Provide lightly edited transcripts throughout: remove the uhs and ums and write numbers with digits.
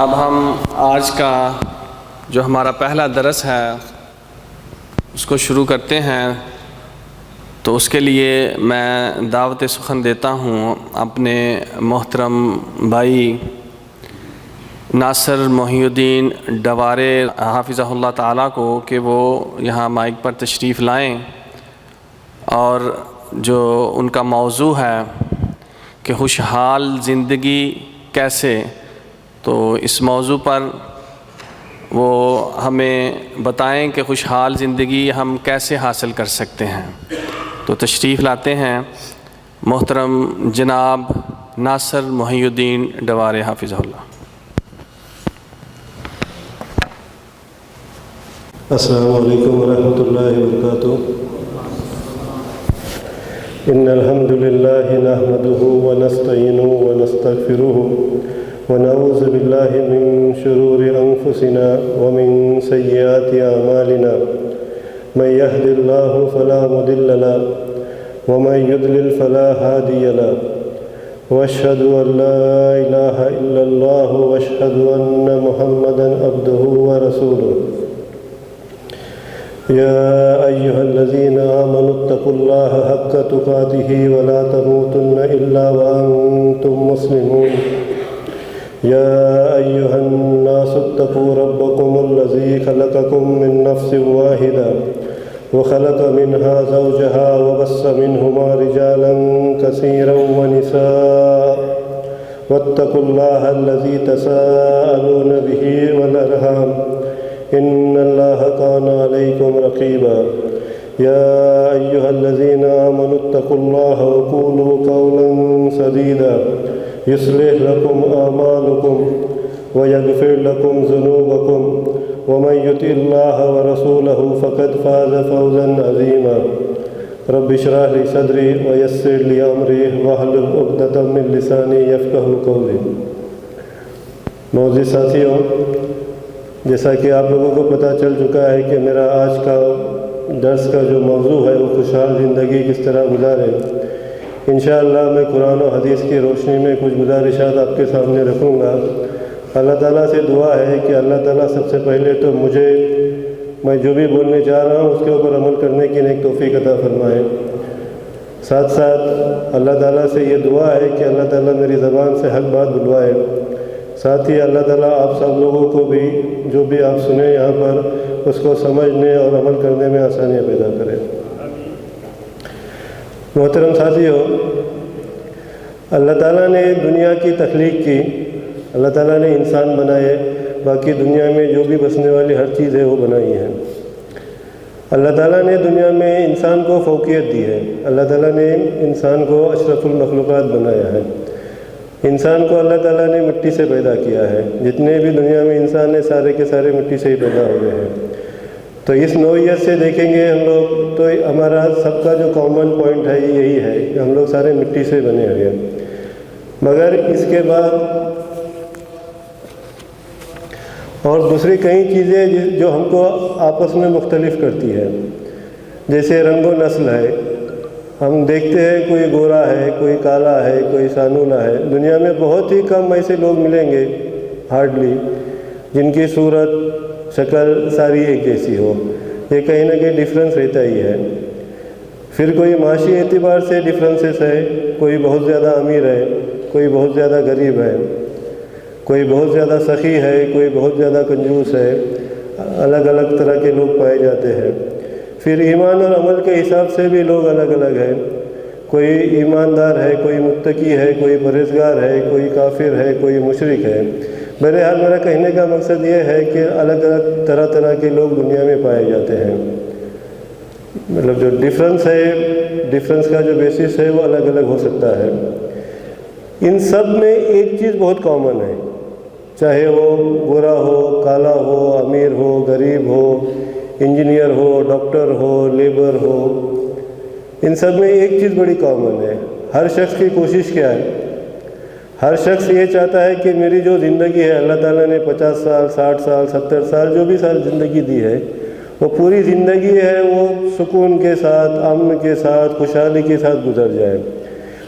اب ہم آج کا جو ہمارا پہلا درس ہے اس کو شروع کرتے ہیں، تو اس کے لیے میں دعوت سخن دیتا ہوں اپنے محترم بھائی ناصر محی الدین ڈوارے حافظہ اللہ تعالیٰ کو کہ وہ یہاں مائک پر تشریف لائیں، اور جو ان کا موضوع ہے کہ خوشحال زندگی کیسے، تو اس موضوع پر وہ ہمیں بتائیں کہ خوشحال زندگی ہم کیسے حاصل کر سکتے ہیں۔ تو تشریف لاتے ہیں محترم جناب ناصر محی الدین ڈوارے حافظہ اللہ۔ السلام علیکم ورحمۃ اللہ وبرکاتہ۔ ان الحمد للہ نحمده ونستعینه ونستغفره ونعوذ باللہ من شرور انفسنا ومن سیئات اعمالنا، من يهد الله فلا مضل له ومن يضلل فلا هادي له، واشهد ان لا اله الا الله واشهد ان محمدا عبده ورسوله۔ يا أيها الذين آمنوا اتقوا الله حق تقاته ولا تموتن إلا وأنتم مسلمون۔ يا أيها الناس اتقوا ربكم الذي خلقكم من نفس واحدة وخلق منها زوجها وبث منهما رجالا كثيرا ونساء، واتقوا الله الذي تساءلون به والأرحام إن الله كان عليكم رقيبا۔ يا أيها الذين آمنوا اتقوا الله وقولوا قولا سديدا يصلح لكم أعمالكم ويغفر لكم ذنوبكم ومن يطع الله ورسوله فقد فاز فوزا عظيما۔ رب اشرح لي صدري ويسر لي أمري واحلل عقدة من لساني يفقهوا قولي۔ معزز ساتھیوں، جیسا کہ آپ لوگوں کو پتہ چل چکا ہے کہ میرا آج کا درس کا جو موضوع ہے وہ خوشحال زندگی کس طرح گزارے، انشاءاللہ میں قرآن و حدیث کی روشنی میں کچھ گزارشات آپ کے سامنے رکھوں گا۔ اللہ تعالیٰ سے دعا ہے کہ اللہ تعالیٰ سب سے پہلے تو مجھے میں جو بھی بولنے جا رہا ہوں اس کے اوپر عمل کرنے کی نیک توفیق عطا فرمائے۔ ساتھ ساتھ اللہ تعالیٰ سے یہ دعا ہے کہ اللہ تعالیٰ میری زبان سے حق بات بلوائے۔ ساتھ ہی اللہ تعالیٰ آپ سب لوگوں کو بھی جو بھی آپ سنیں یہاں پر اس کو سمجھنے اور عمل کرنے میں آسانیاں پیدا کرے۔ محترم ساتھیوں، اللہ تعالیٰ نے دنیا کی تخلیق کی، اللہ تعالیٰ نے انسان بنائے، باقی دنیا میں جو بھی بسنے والی ہر چیز ہے وہ بنائی ہے۔ اللہ تعالیٰ نے دنیا میں انسان کو فوقیت دی ہے، اللہ تعالیٰ نے انسان کو اشرف المخلوقات بنایا ہے۔ انسان کو اللہ تعالیٰ نے مٹی سے پیدا کیا ہے، جتنے بھی دنیا میں انسان ہیں سارے کے سارے مٹی سے ہی پیدا ہوئے ہیں۔ تو اس نوعیت سے دیکھیں گے ہم لوگ تو ہمارا سب کا جو کامن پوائنٹ ہے یہی ہے کہ ہم لوگ سارے مٹی سے بنے ہوئے ہیں۔ مگر اس کے بعد اور دوسری کئی چیزیں جو ہم کو آپس میں مختلف کرتی ہے، جیسے رنگ و نسل ہے۔ ہم دیکھتے ہیں کوئی گورا ہے، کوئی کالا ہے، کوئی سانولا ہے۔ دنیا میں بہت ہی کم ایسے لوگ ملیں گے، ہارڈلی، جن کی صورت شکل ساری ایک جیسی ہو۔ یہ کہیں نہ کہیں ڈفرینس رہتا ہی ہے۔ پھر کوئی معاشی اعتبار سے ڈفرینسز ہے، کوئی بہت زیادہ امیر ہے، کوئی بہت زیادہ غریب ہے، کوئی بہت زیادہ سخی ہے، کوئی بہت زیادہ کنجوس ہے، الگ الگ طرح کے لوگ پائے جاتے ہیں۔ پھر ایمان اور عمل کے حساب سے بھی لوگ الگ الگ ہیں، کوئی ایماندار ہے، کوئی متقی ہے، کوئی پرہیزگار ہے، کوئی کافر ہے، کوئی مشرک ہے۔ بہرحال میرا کہنے کا مقصد یہ ہے کہ الگ الگ طرح طرح کے لوگ دنیا میں پائے جاتے ہیں۔ مطلب جو ڈفرینس ہے، ڈفرینس کا جو بیسس ہے وہ الگ الگ ہو سکتا ہے۔ ان سب میں ایک چیز بہت کامن ہے، چاہے وہ گورا ہو، کالا ہو، امیر ہو، غریب ہو، انجینئر ہو، ڈاکٹر ہو، لیبر ہو، ان سب میں ایک چیز بڑی کامن ہے۔ ہر شخص کی کوشش کیا ہے؟ ہر شخص یہ چاہتا ہے کہ میری جو زندگی ہے، اللہ تعالیٰ نے 50 سال، 60 سال، 70 سال جو بھی زندگی دی ہے، وہ پوری زندگی ہے وہ سکون کے ساتھ، امن کے ساتھ، خوشحالی کے ساتھ گزر جائے۔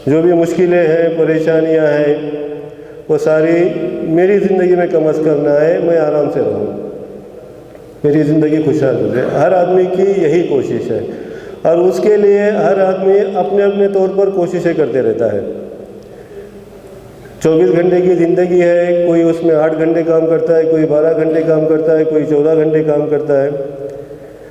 جو بھی مشکلیں ہیں، پریشانیاں ہیں، وہ ساری میری زندگی میں کم از کم نہ آئے، میں آرام سے رہوں، میری زندگی خوشحال گزرے۔ ہر آدمی کی یہی کوشش ہے، اور اس کے لیے ہر آدمی اپنے اپنے طور پر کوششیں کرتے رہتا ہے۔ 24 گھنٹے کی زندگی ہے، کوئی اس میں 8 گھنٹے کام کرتا ہے، کوئی 12 گھنٹے کام کرتا ہے، کوئی 14 گھنٹے کام کرتا ہے۔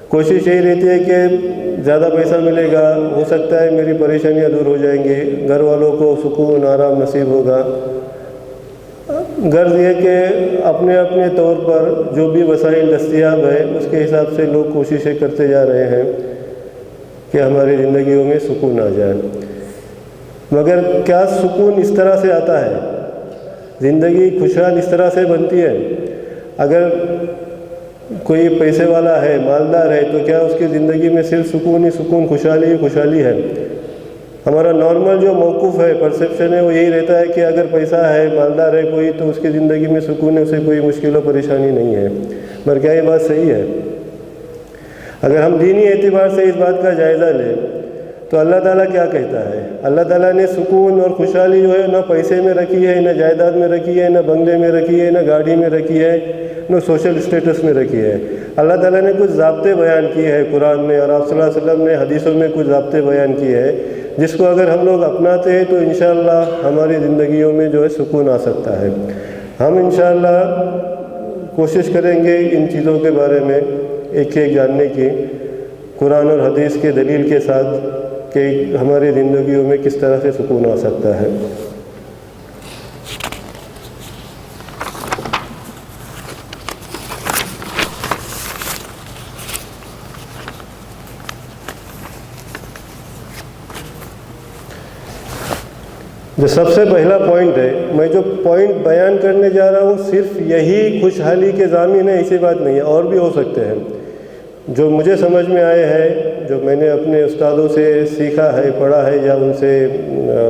کوشش یہی رہتی ہے کہ زیادہ پیسہ ملے گا، ہو سکتا ہے میری پریشانیاں دور ہو جائیں گی، گھر والوں کو سکون آرام نصیب ہوگا۔ غرض یہ کہ اپنے اپنے طور پر جو بھی وسائل دستیاب ہے اس کے حساب سے لوگ کوششیں کرتے جا رہے ہیں کہ ہماری زندگیوں میں سکون آ جائے۔ مگر کیا سکون اس طرح سے آتا ہے؟ زندگی خوشحال اس طرح سے بنتی ہے؟ اگر کوئی پیسے والا ہے، مالدار ہے، تو کیا اس کی زندگی میں صرف سکون ہی سکون، خوشحالی ہی خوشحالی ہے؟ ہمارا نارمل جو موقف ہے، پرسیپشن ہے، وہ یہی رہتا ہے کہ اگر پیسہ ہے، مالدار ہے کوئی، تو اس کی زندگی میں سکون ہے، اسے کوئی مشکل و پریشانی نہیں ہے۔ مگر کیا یہ بات صحیح ہے؟ اگر ہم دینی اعتبار سے اس بات کا جائزہ لیں تو اللہ تعالیٰ کیا کہتا ہے؟ اللہ تعالیٰ نے سکون اور خوشحالی جو ہے نہ پیسے میں رکھی ہے، نہ جائیداد میں رکھی ہے، نہ بنگلے میں رکھی ہے، نہ گاڑی میں رکھی ہے، نہ سوشل اسٹیٹس میں رکھی ہے۔ اللہ تعالیٰ نے کچھ ضابطے بیان کیے ہیں قرآن میں، اور آپ صلی اللہ علیہ وسلم نے حدیثوں میں کچھ ضابطے بیان کیے ہیں، جس کو اگر ہم لوگ اپناتے ہیں تو انشاءاللہ ہماری زندگیوں میں جو ہے سکون آ سکتا ہے۔ ہم انشاءاللہ کوشش کریں گے ان چیزوں کے بارے میں ایک ایک جاننے کی، قرآن اور حدیث کے دلیل کے ساتھ، کہ ہماری زندگیوں میں کس طرح سے سکون آ سکتا ہے۔ جو سب سے پہلا پوائنٹ ہے، میں جو پوائنٹ بیان کرنے جا رہا ہوں صرف یہی خوشحالی کے ضامن ہے، ایسی بات نہیں ہے، اور بھی ہو سکتے ہیں۔ جو مجھے سمجھ میں آئے ہیں، جو میں نے اپنے استادوں سے سیکھا ہے، پڑھا ہے، یا ان سے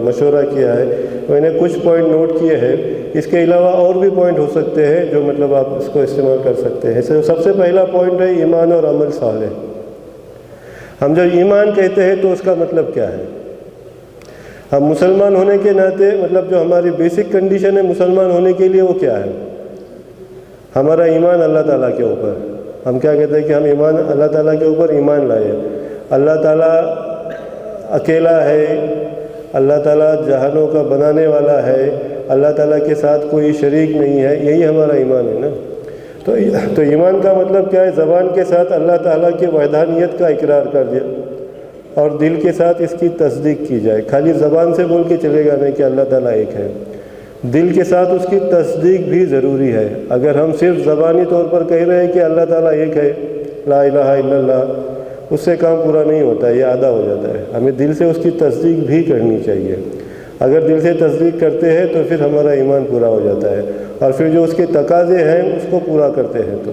مشورہ کیا ہے، میں نے کچھ پوائنٹ نوٹ کیے ہیں۔ اس کے علاوہ اور بھی پوائنٹ ہو سکتے ہیں جو مطلب آپ اس کو استعمال کر سکتے ہیں۔ سب سے پہلا پوائنٹ ہے ایمان اور عمل صالح۔ ہم جب ایمان کہتے ہیں تو اس کا مطلب کیا ہے؟ ہم مسلمان ہونے کے ناطے مطلب جو ہماری بیسک کنڈیشن ہے مسلمان ہونے کے لیے، وہ کیا ہے؟ ہمارا ایمان اللہ تعالیٰ کے اوپر۔ ہم کیا کہتے ہیں کہ ہم ایمان اللہ تعالیٰ کے اوپر ایمان لائے۔ اللہ تعالیٰ اکیلا ہے، اللہ تعالیٰ جہانوں کا بنانے والا ہے، اللہ تعالیٰ کے ساتھ کوئی شریک نہیں ہے، یہی ہمارا ایمان ہے نا۔ تو ایمان کا مطلب کیا ہے؟ زبان کے ساتھ اللہ تعالیٰ کی وحدانیت کا اقرار کر دیا اور دل کے ساتھ اس کی تصدیق کی جائے۔ خالی زبان سے بول کے چلے گا نہیں کہ اللہ تعالیٰ ایک ہے، دل کے ساتھ اس کی تصدیق بھی ضروری ہے۔ اگر ہم صرف زبانی طور پر کہہ رہے ہیں کہ اللہ تعالیٰ ایک ہے، لا الہ الا اللہ، اس سے کام پورا نہیں ہوتا ہے، یہ آدھا ہو جاتا ہے۔ ہمیں دل سے اس کی تصدیق بھی کرنی چاہیے۔ اگر دل سے تصدیق کرتے ہیں تو پھر ہمارا ایمان پورا ہو جاتا ہے، اور پھر جو اس کے تقاضے ہیں اس کو پورا کرتے ہیں۔ تو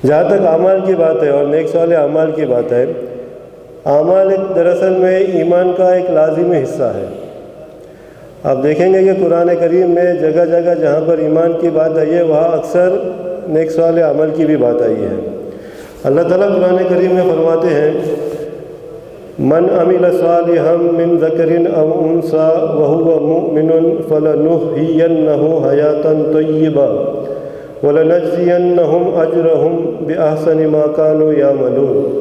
جہاں تک اعمال کی بات ہے اور نیک صالح اعمال کی بات ہے، اعمال دراصل میں ایمان کا ایک لازمی حصہ ہے۔ آپ دیکھیں گے کہ قرآن کریم میں جگہ جگہ جہاں پر ایمان کی بات آئی ہے وہاں اکثر نیک صالح عمل کی بھی بات آئی ہے۔ اللہ تعالیٰ قرآن کریم میں فرماتے ہیں، من عمل صالحا من ذکر او انثى وهو مؤمن فلنحيينه حیاتا طیبہ ولنجزینہم اجرہم بأحسن ما كانوا یعملون۔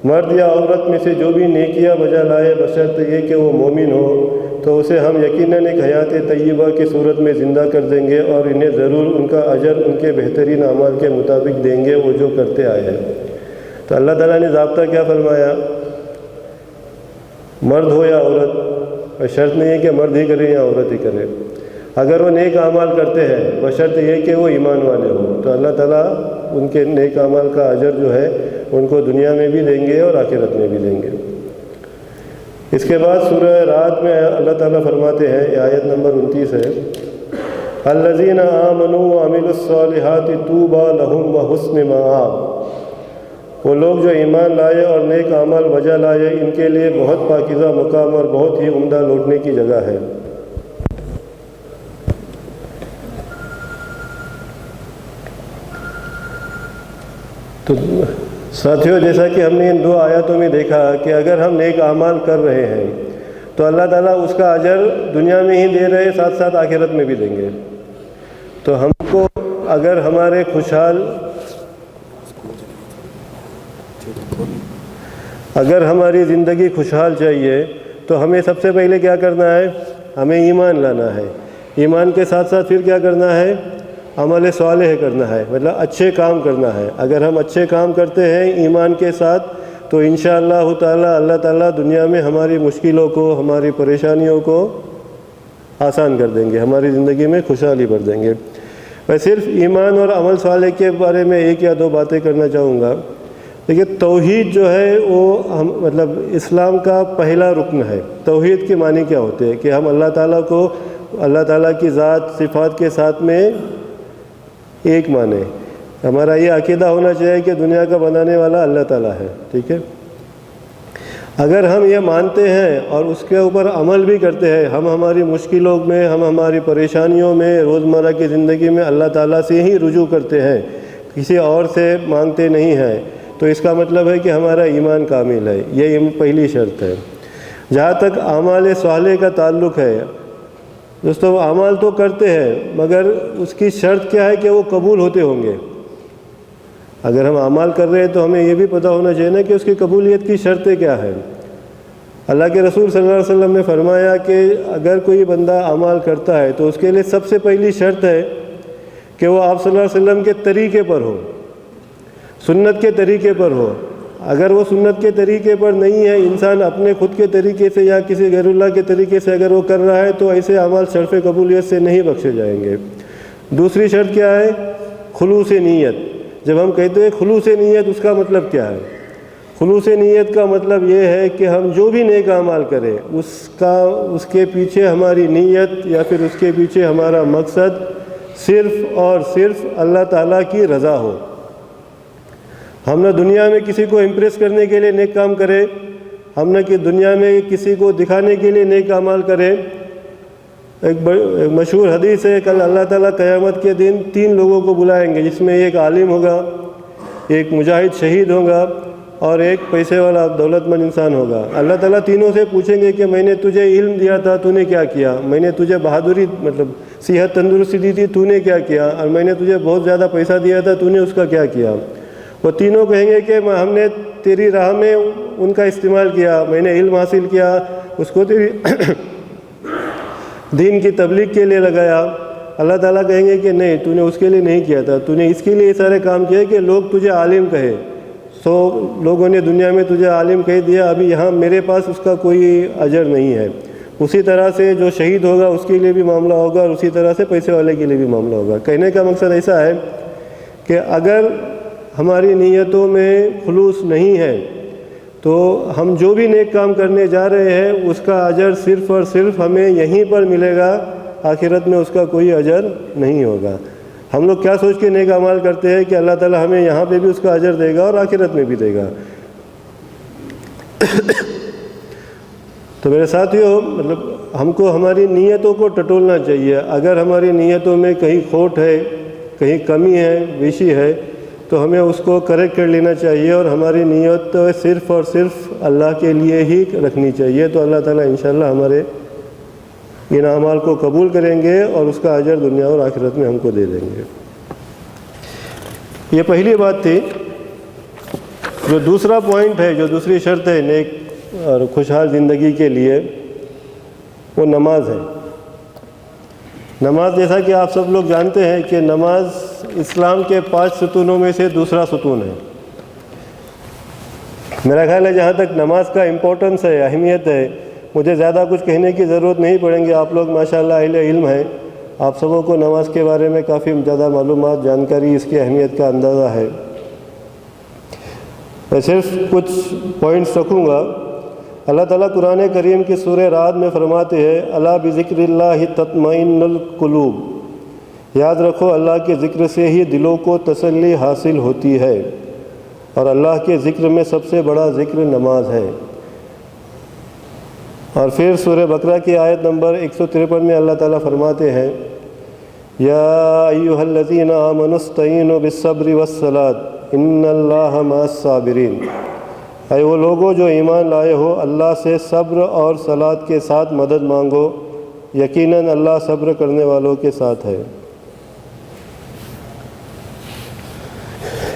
مرد یا عورت میں سے جو بھی نیکیاں بجا لائے بشرط یہ کہ وہ مومن ہو، تو اسے ہم یقیناً ایک حیات طیبہ کی صورت میں زندہ کر دیں گے، اور انہیں ضرور ان کا اجر ان کے بہترین اعمال کے مطابق دیں گے، وہ جو کرتے آئے ہیں۔ تو اللہ تعالیٰ نے ضابطہ کیا فرمایا؟ مرد ہو یا عورت، اور شرط نہیں ہے کہ مرد ہی کرے یا عورت ہی کرے، اگر وہ نیک اعمال کرتے ہیں بشرط یہ کہ وہ ایمان والے ہوں، تو اللہ تعالیٰ ان کے نیک اعمال کا اجر جو ہے ان کو دنیا میں بھی دیں گے اور آخرت میں بھی دیں گے۔ اس کے بعد سورہ رعد میں اللہ تعالیٰ فرماتے ہیں، یہ آیت نمبر 29 ہے، الذین آمنوا وعملوا الصالحات طوبی لہم وحسن مآب۔ وہ لوگ جو ایمان لائے اور نیک اعمال بجا لائے، ان کے لیے بہت پاکیزہ مقام اور بہت ہی عمدہ لوٹنے کی جگہ ہے۔ تو ساتھیوں، جیسا کہ ہم نے ان دو آیاتوں میں دیکھا کہ اگر ہم نیک اعمال کر رہے ہیں تو اللہ تعالیٰ اس کا اجر دنیا میں ہی دے رہے، ساتھ ساتھ آخرت میں بھی دیں گے۔ تو ہم کو اگر ہماری زندگی خوشحال چاہیے تو ہمیں سب سے پہلے کیا کرنا ہے؟ ہمیں ایمان لانا ہے۔ ایمان کے ساتھ ساتھ پھر کیا کرنا ہے؟ عمل صالح کرنا ہے، مطلب اچھے کام کرنا ہے۔ اگر ہم اچھے کام کرتے ہیں ایمان کے ساتھ تو انشاءاللہ تعالی اللہ تعالیٰ دنیا میں ہماری مشکلوں کو، ہماری پریشانیوں کو آسان کر دیں گے، ہماری زندگی میں خوشحالی بھر دیں گے۔ میں صرف ایمان اور عمل صالح کے بارے میں ایک یا دو باتیں کرنا چاہوں گا۔ دیکھیے توحید جو ہے وہ مطلب اسلام کا پہلا رکن ہے۔ توحید کے معنی کیا ہوتے ہیں؟ کہ ہم اللہ تعالیٰ کو، اللہ تعالیٰ کی ذات صفات کے ساتھ میں ایک مانے۔ ہمارا یہ عقیدہ ہونا چاہیے کہ دنیا کا بنانے والا اللہ تعالیٰ ہے، ٹھیک ہے؟ اگر ہم یہ مانتے ہیں اور اس کے اوپر عمل بھی کرتے ہیں، ہم ہماری مشکلوں میں، ہم ہماری پریشانیوں میں، روزمرہ کی زندگی میں اللہ تعالیٰ سے ہی رجوع کرتے ہیں، کسی اور سے مانگتے نہیں ہیں، تو اس کا مطلب ہے کہ ہمارا ایمان کامل ہے۔ یہ پہلی شرط ہے۔ جہاں تک اعمال صالح کا تعلق ہے، دوستو اعمال تو کرتے ہیں مگر اس کی شرط کیا ہے کہ وہ قبول ہوتے ہوں گے۔ اگر ہم اعمال کر رہے ہیں تو ہمیں یہ بھی پتہ ہونا چاہیے نا کہ اس کی قبولیت کی شرطیں کیا ہیں۔ اللہ کے رسول صلی اللہ علیہ وسلم نے فرمایا کہ اگر کوئی بندہ اعمال کرتا ہے تو اس کے لیے سب سے پہلی شرط ہے کہ وہ آپ صلی اللہ علیہ وسلم کے طریقے پر ہو، سنت کے طریقے پر ہو۔ اگر وہ سنت کے طریقے پر نہیں ہے، انسان اپنے خود کے طریقے سے یا کسی غیر اللہ کے طریقے سے اگر وہ کر رہا ہے تو ایسے اعمال شرف قبولیت سے نہیں بخشے جائیں گے۔ دوسری شرط کیا ہے؟ خلوص نیت۔ جب ہم کہتے ہیں خلوص نیت، اس کا مطلب کیا ہے؟ خلوص نیت کا مطلب یہ ہے کہ ہم جو بھی نیک اعمال کریں اس کے پیچھے ہماری نیت یا پھر اس کے پیچھے ہمارا مقصد صرف اور صرف اللہ تعالیٰ کی رضا ہو۔ ہم نہ دنیا میں کسی کو امپریس کرنے کے لیے نیک کام کرے، ہم نہ کہ دنیا میں کسی کو دکھانے کے لیے نیک اعمال کرے۔ ایک مشہور حدیث ہے، کل اللہ تعالیٰ قیامت کے دن 3 لوگوں کو بلائیں گے، جس میں ایک عالم ہوگا، ایک مجاہد شہید ہوگا اور ایک پیسے والا دولت مند انسان ہوگا۔ اللہ تعالیٰ تینوں سے پوچھیں گے کہ میں نے تجھے علم دیا تھا، تو نے کیا کیا؟ میں نے تجھے بہادری مطلب صحت تندرستی دی تھی، تو نے کیا کیا؟ اور میں نے تجھے بہت زیادہ پیسہ دیا تھا، تو نے اس کا کیا کیا؟ وہ تینوں کہیں گے کہ ہم نے تیری راہ میں ان کا استعمال کیا، میں نے علم حاصل کیا، اس کو تیری دین کی تبلیغ کے لیے لگایا۔ اللہ تعالیٰ کہیں گے کہ نہیں، تو نے اس کے لیے نہیں کیا تھا، تو نے اس کے لیے یہ سارے کام کیے کہ لوگ تجھے عالم کہے۔ لوگوں نے دنیا میں تجھے عالم کہہ دیا، ابھی یہاں میرے پاس اس کا کوئی اجر نہیں ہے۔ اسی طرح سے جو شہید ہوگا اس کے لیے بھی معاملہ ہوگا، اور اسی طرح سے پیسے والے کے لیے بھی معاملہ ہوگا۔ کہنے کا مقصد ایسا ہے کہ اگر ہماری نیتوں میں خلوص نہیں ہے تو ہم جو بھی نیک کام کرنے جا رہے ہیں اس کا اجر صرف اور صرف ہمیں یہیں پر ملے گا، آخرت میں اس کا کوئی اجر نہیں ہوگا۔ ہم لوگ کیا سوچ کے نیک اعمال کرتے ہیں کہ اللہ تعالیٰ ہمیں یہاں پہ بھی اس کا اجر دے گا اور آخرت میں بھی دے گا۔ تو میرے ساتھیوں، مطلب ہم کو ہماری نیتوں کو ٹٹولنا چاہیے۔ اگر ہماری نیتوں میں کہیں کھوٹ ہے، کہیں کمی ہے، بیشی ہے، تو ہمیں اس کو کریکٹ کر لینا چاہیے اور ہماری نیت صرف اور صرف اللہ کے لیے ہی رکھنی چاہیے۔ تو اللہ تعالیٰ انشاءاللہ ہمارے ان اعمال کو قبول کریں گے اور اس کا اجر دنیا اور آخرت میں ہم کو دے دیں گے۔ یہ پہلی بات تھی۔ جو دوسرا پوائنٹ ہے، جو دوسری شرط ہے نیک اور خوشحال زندگی کے لیے، وہ نماز ہے۔ نماز، جیسا کہ آپ سب لوگ جانتے ہیں کہ نماز اسلام کے 5 ستونوں میں سے دوسرا ستون ہے۔ میرا خیال ہے جہاں تک نماز کا امپورٹنس ہے، اہمیت ہے، مجھے زیادہ کچھ کہنے کی ضرورت نہیں پڑیں گے۔ آپ لوگ ماشاءاللہ اہل علم ہیں، آپ سبوں کو نماز کے بارے میں کافی زیادہ معلومات، جانکاری، اس کی اہمیت کا اندازہ ہے۔ میں صرف کچھ پوائنٹس رکھوں گا۔ اللہ تعالیٰ قرآن کریم کی سورہ رعد میں فرماتے ہیں، الا بذکر اللہ تطمئن القلوب، یاد رکھو اللہ کے ذکر سے ہی دلوں کو تسلی حاصل ہوتی ہے، اور اللہ کے ذکر میں سب سے بڑا ذکر نماز ہے۔ اور پھر سورہ بقرہ کی آیت نمبر 153 میں اللہ تعالیٰ فرماتے ہیں، یا ایھا الذین آمنوا استعینوا بالصبر والصلاۃ ان اللہ مع الصابرین۔ اے وہ لوگوں جو ایمان لائے ہو، اللہ سے صبر اور صلاۃ کے ساتھ مدد مانگو، یقیناً اللہ صبر کرنے والوں کے ساتھ ہے۔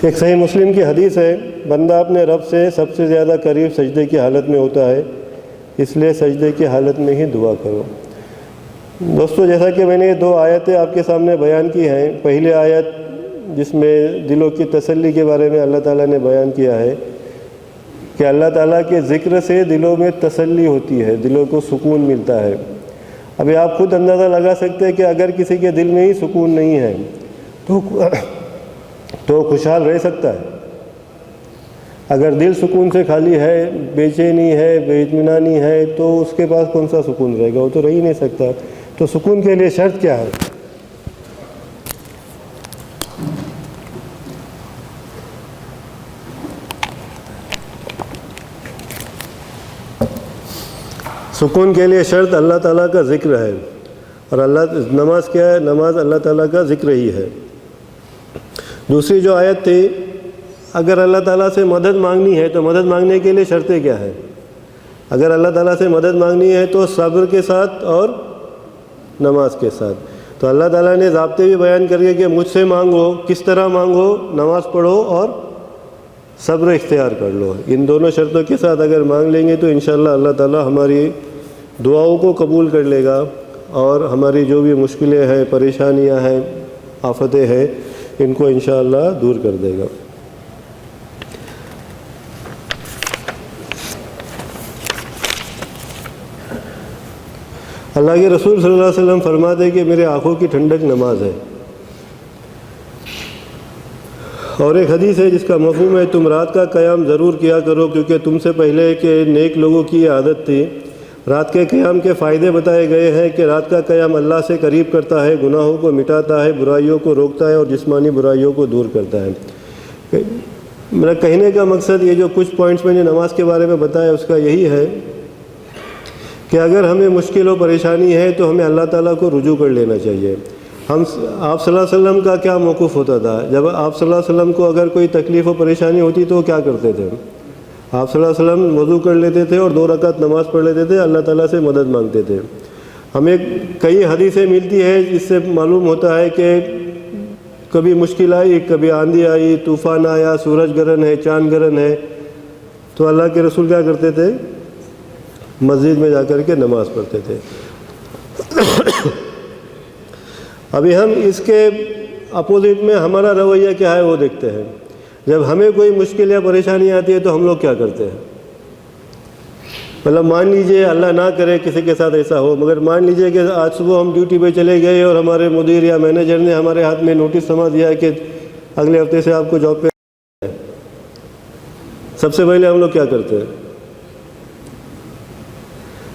ایک صحیح مسلم کی حدیث ہے، بندہ اپنے رب سے سب سے زیادہ قریب سجدے کی حالت میں ہوتا ہے، اس لیے سجدے کی حالت میں ہی دعا کرو۔ دوستو، جیسا کہ میں نے یہ 2 آیتیں آپ کے سامنے بیان کی ہیں، پہلی آیت جس میں دلوں کی تسلی کے بارے میں اللہ تعالیٰ نے بیان کیا ہے کہ اللہ تعالیٰ کے ذکر سے دلوں میں تسلی ہوتی ہے، دلوں کو سکون ملتا ہے۔ ابھی آپ خود اندازہ لگا سکتے ہیں کہ اگر کسی کے دل میں ہی سکون نہیں ہے تو خوشحال رہ سکتا ہے؟ اگر دل سکون سے خالی ہے، بے چینی ہے، بے اطمینانی ہے، تو اس کے پاس کون سا سکون رہے گا؟ وہ تو رہ ہی نہیں سکتا۔ تو سکون کے لیے شرط کیا ہے؟ سکون کے لیے شرط اللہ تعالیٰ کا ذکر ہے، اور نماز کیا ہے؟ نماز اللہ تعالیٰ کا ذکر ہی ہے۔ دوسری جو آیت تھی، اگر اللہ تعالیٰ سے مدد مانگنی ہے تو مدد مانگنے کے لیے شرطیں کیا ہے؟ اگر اللہ تعالیٰ سے مدد مانگنی ہے تو صبر کے ساتھ اور نماز کے ساتھ۔ تو اللہ تعالیٰ نے ضابطے بھی بیان کر کے کہ مجھ سے مانگو، کس طرح مانگو؟ نماز پڑھو اور صبر اختیار کر لو۔ ان دونوں شرطوں کے ساتھ اگر مانگ لیں گے تو انشاءاللہ اللہ تعالیٰ ہماری دعاؤں کو قبول کر لے گا، اور ہماری جو بھی مشکلیں ہیں، پریشانیاں ہیں، آفتیں ہیں، ان کو انشاءاللہ دور کر دے گا۔ اللہ کے رسول صلی اللہ علیہ وسلم فرماتے ہیں کہ میرے آنکھوں کی ٹھنڈک نماز ہے۔ اور ایک حدیث ہے جس کا مفہوم ہے تم رات کا قیام ضرور کیا کرو، کیونکہ تم سے پہلے کے نیک لوگوں کی یہ عادت تھی۔ رات کے قیام کے فائدے بتائے گئے ہیں کہ رات کا قیام اللہ سے قریب کرتا ہے، گناہوں کو مٹاتا ہے، برائیوں کو روکتا ہے اور جسمانی برائیوں کو دور کرتا ہے۔ میرا کہنے کا مقصد یہ جو کچھ پوائنٹس میں نے نماز کے بارے میں بتایا اس کا یہی ہے کہ اگر ہمیں مشکل و پریشانی ہے تو ہمیں اللہ تعالیٰ کو رجوع کر لینا چاہیے۔ آپ صلی اللہ علیہ وسلم کا کیا موقف ہوتا تھا؟ جب آپ صلی اللہ علیہ وسلم کو اگر کوئی تکلیف و پریشانی ہوتی تو وہ کیا کرتے تھے؟ آپ صلی اللہ علیہ وسلم وضو کر لیتے تھے اور 2 رکعت نماز پڑھ لیتے تھے، اللہ تعالیٰ سے مدد مانگتے تھے۔ ہمیں کئی حدیثیں ملتی ہیں جس سے معلوم ہوتا ہے کہ کبھی مشکل آئی، کبھی آندھی آئی، طوفان آیا، سورج گرہن ہے، چاند گرہن ہے، تو اللہ کے رسول کیا کرتے تھے؟ مسجد میں جا کر کے نماز پڑھتے تھے۔ ابھی ہم اس کے اپوزٹ میں ہمارا رویہ کیا ہے وہ دیکھتے ہیں۔ جب ہمیں کوئی مشکل یا پریشانی آتی ہے تو ہم لوگ کیا کرتے ہیں؟ مطلب مان لیجئے اللہ نہ کرے کسی کے ساتھ ایسا ہو، مگر مان لیجئے کہ آج صبح ہم ڈیوٹی پہ چلے گئے اور ہمارے مدیر یا مینیجر نے ہمارے ہاتھ میں نوٹس سما دیا کہ اگلے ہفتے سے آپ کو جاب پہ ہے۔ سب سے پہلے ہم لوگ کیا کرتے ہیں؟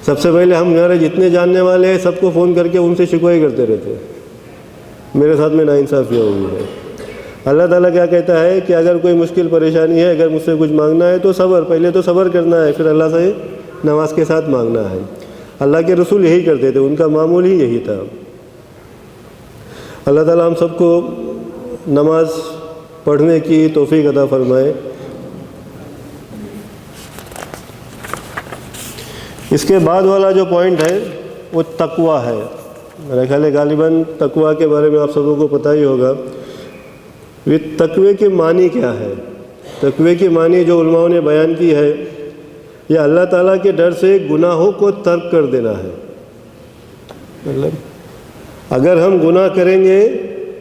سب سے پہلے ہم ہمارے جتنے جاننے والے ہیں سب کو فون کر کے ان سے شکوائے کرتے رہتے ہیں، میرے ساتھ میں ناانصافی ہوئی ہے۔ اللہ تعالیٰ کیا کہتا ہے کہ اگر کوئی مشکل پریشانی ہے، اگر مجھ سے کچھ مانگنا ہے تو صبر، پہلے تو صبر کرنا ہے، پھر اللہ سے نماز کے ساتھ مانگنا ہے۔ اللہ کے رسول یہی کرتے تھے، ان کا معمول ہی یہی تھا۔ اللہ تعالیٰ ہم سب کو نماز پڑھنے کی توفیق عطا فرمائے۔ اس کے بعد والا جو پوائنٹ ہے وہ تقویٰ ہے۔ میرا خیال ہے غالباً تقویٰ کے بارے میں آپ سبوں کو پتہ ہی ہوگا۔ یہ تقوی کے معنی کیا ہے؟ تقوی کے معنی جو علماء نے بیان کی ہے، یہ اللہ تعالیٰ کے ڈر سے گناہوں کو ترک کر دینا ہے۔ مطلب اگر ہم گناہ کریں گے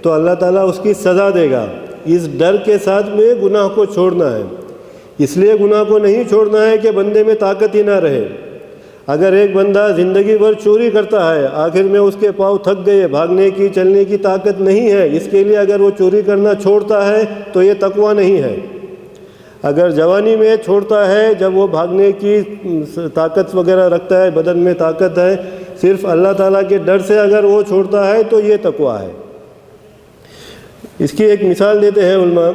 تو اللہ تعالیٰ اس کی سزا دے گا، اس ڈر کے ساتھ میں گناہ کو چھوڑنا ہے۔ اس لیے گناہ کو نہیں چھوڑنا ہے کہ بندے میں طاقت ہی نہ رہے۔ اگر ایک بندہ زندگی بھر چوری کرتا ہے، آخر میں اس کے پاؤں تھک گئے، بھاگنے کی چلنے کی طاقت نہیں ہے، اس کے لیے اگر وہ چوری کرنا چھوڑتا ہے تو یہ تقویٰ نہیں ہے۔ اگر جوانی میں چھوڑتا ہے، جب وہ بھاگنے کی طاقت وغیرہ رکھتا ہے، بدن میں طاقت ہے، صرف اللہ تعالیٰ کے ڈر سے اگر وہ چھوڑتا ہے تو یہ تقویٰ ہے۔ اس کی ایک مثال دیتے ہیں علماء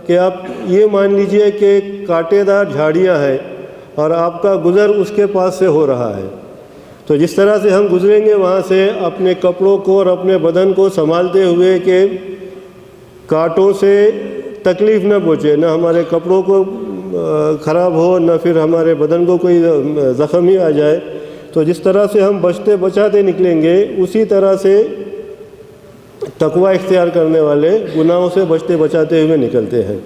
کہ آپ یہ مان لیجئے کہ کانٹے دار جھاڑیاں ہیں اور آپ کا گزر اس کے پاس سے ہو رہا ہے، تو جس طرح سے ہم گزریں گے وہاں سے اپنے کپڑوں کو اور اپنے بدن کو سنبھالتے ہوئے کہ کانٹوں سے تکلیف نہ پہنچے، نہ ہمارے کپڑوں کو خراب ہو، نہ پھر ہمارے بدن کو کوئی زخم ہی آ جائے. تو جس طرح سے ہم بچتے بچاتے نکلیں گے اسی طرح سے تقوی اختیار کرنے والے گناہوں سے بچتے بچاتے ہوئے نکلتے ہیں.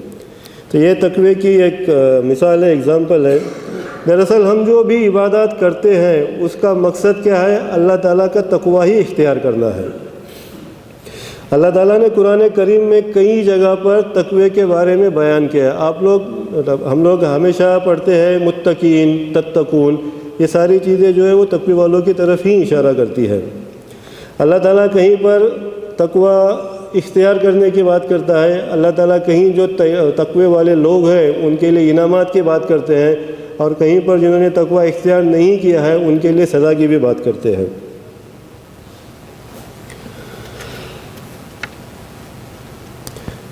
تو یہ تقوی کی ایک مثال ہے، اگزامپل ہے. دراصل ہم جو بھی عبادات کرتے ہیں اس کا مقصد کیا ہے؟ اللہ تعالیٰ کا تقوی ہی اختیار کرنا ہے. اللہ تعالیٰ نے قرآن کریم میں کئی جگہ پر تقوی کے بارے میں بیان کیا ہے. ہم لوگ ہمیشہ پڑھتے ہیں متقین، تتقون، یہ ساری چیزیں جو ہے وہ تقوی والوں کی طرف ہی اشارہ کرتی ہے. اللہ تعالیٰ کہیں پر تقوی اختیار کرنے کی بات کرتا ہے، اللہ تعالیٰ کہیں جو تقوی والے لوگ ہیں ان کے لیے انعامات کی بات کرتے ہیں، اور کہیں پر جنہوں نے تقوی اختیار نہیں کیا ہے ان کے لیے سزا کی بھی بات کرتے ہیں.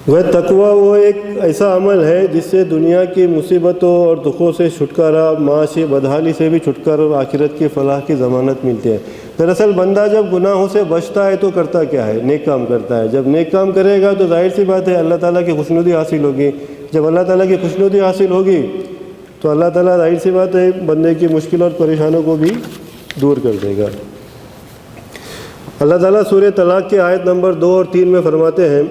وہ تقوی وہ ایک ایسا عمل ہے جس سے دنیا کی مصیبتوں اور دکھوں سے چھٹکارا، معاشی بدحالی سے بھی چھٹکارا اور آخرت کی فلاح کی ضمانت ملتی ہے. دراصل بندہ جب گناہوں سے بچتا ہے تو کرتا کیا ہے؟ نیک کام کرتا ہے. جب نیک کام کرے گا تو ظاہر سی بات ہے اللہ تعالیٰ کی خوشنودی حاصل ہوگی. جب اللہ تعالیٰ کی خوشنودی حاصل ہوگی تو اللہ تعالیٰ ظاہر سی بات ہے بندے کی مشکل اور پریشانوں کو بھی دور کر دے گا. اللہ تعالیٰ سورہ طلاق کی آیت نمبر 2 اور 3 میں فرماتے ہیں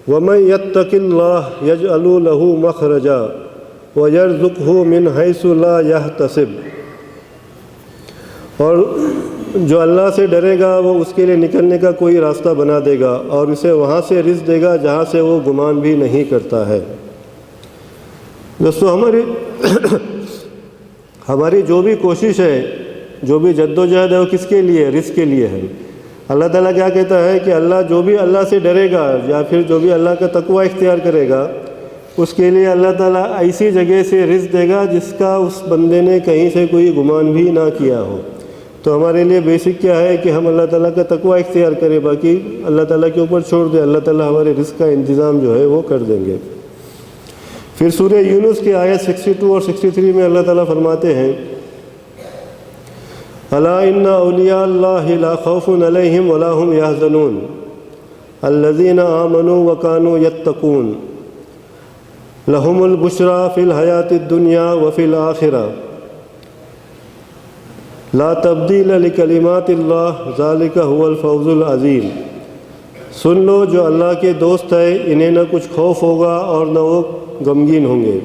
وَمَن يَتَّقِ اللَّهَ يَجْعَلْ لَهُ مَخْرَجًا وَيَرْزُقْهُ مِنْ حَيْثُ لَا يَحْتَسِبُ. اور جو اللہ سے ڈرے گا وہ اس کے لیے نکلنے کا کوئی راستہ بنا دے گا اور اسے وہاں سے رزق دے گا جہاں سے وہ گمان بھی نہیں کرتا ہے. دوستو ہماری جو بھی کوشش ہے، جو بھی جد و جہد ہے وہ کس کے لیے؟ رزق کے لیے ہے. اللہ تعالیٰ کیا کہتا ہے کہ جو بھی اللہ سے ڈرے گا یا پھر جو بھی اللہ کا تقوی اختیار کرے گا اس کے لیے اللہ تعالیٰ ایسی جگہ سے رزق دے گا جس کا اس بندے نے کہیں سے کوئی گمان بھی نہ کیا ہو. تو ہمارے لیے بیسک کیا ہے کہ ہم اللہ تعالیٰ کا تقوی اختیار کریں، باقی اللہ تعالیٰ کے اوپر چھوڑ دیں. اللہ تعالیٰ ہمارے رزق کا انتظام جو ہے وہ کر دیں گے. پھر سورہ یونس کی آیت 62 اور 63 میں اللہ تعالیٰ فرماتے ہیں الا ان اولیاء اللہ لا خوف علیہم ولا هم یحزنون الذین آمنوا وکانوا یتقون لهم البشری فی الحیاۃ الدنیا وفی الآخرہ لا تبدیل لکلمات اللہ ذالک هو الفوز العظیم. سن لو جو اللہ کے دوست ہیں انہیں نہ کچھ خوف ہوگا اور نہ وہ غمگین ہوں گے.